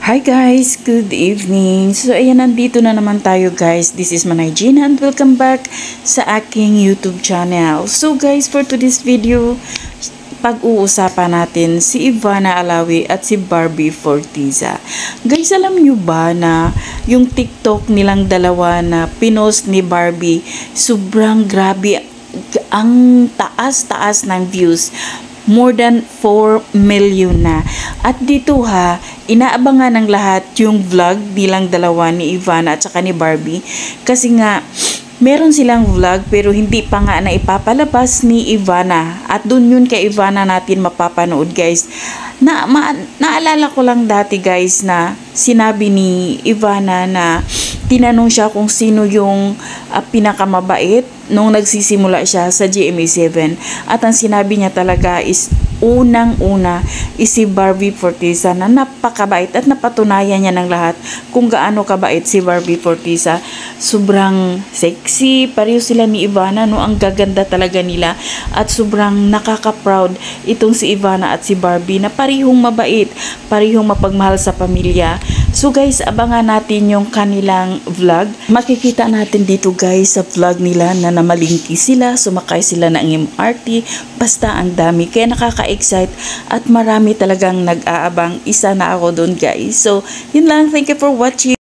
Hi guys, good evening. So ayan, nandito na naman tayo guys. This is Manay Jean and welcome back sa aking YouTube channel. So guys, for today's video, pag-uusapan natin si Ivana Alawi at si Barbie Fortiza. Guys, alam nyo ba na yung TikTok nilang dalawa na pinost ni Barbie, sobrang grabe, ang taas-taas ng views. More than 4 million na. At dito inaabangan ng lahat yung vlog nilang dalawa ni Ivana at saka ni Barbie. Kasi nga, meron silang vlog pero hindi pa nga na ipapalabas ni Ivana. At dun yun kay Ivana natin mapapanood guys. Naalala ko lang dati guys na sinabi ni Ivana na tinanong siya kung sino yung pinakamabait nung nagsisimula siya sa GMA7. At ang sinabi niya talaga is unang-una is si Barbie Fortiza na napakabait at napatunayan niya ng lahat kung gaano kabait si Barbie Fortiza. Sobrang sexy, pareho sila ni Ivana, no? Ang gaganda talaga nila at sobrang nakaka-proud itong si Ivana at si Barbie na parehong mabait, parehong mapagmahal sa pamilya. So guys, abangan natin yung kanilang vlog. Makikita natin dito guys sa vlog nila na namalingki sila, sumakay sila ng MRT, basta ang dami. Kaya nakaka-excite at marami talagang nag-aabang. Isa na ako doon guys. So, yun lang. Thank you for watching.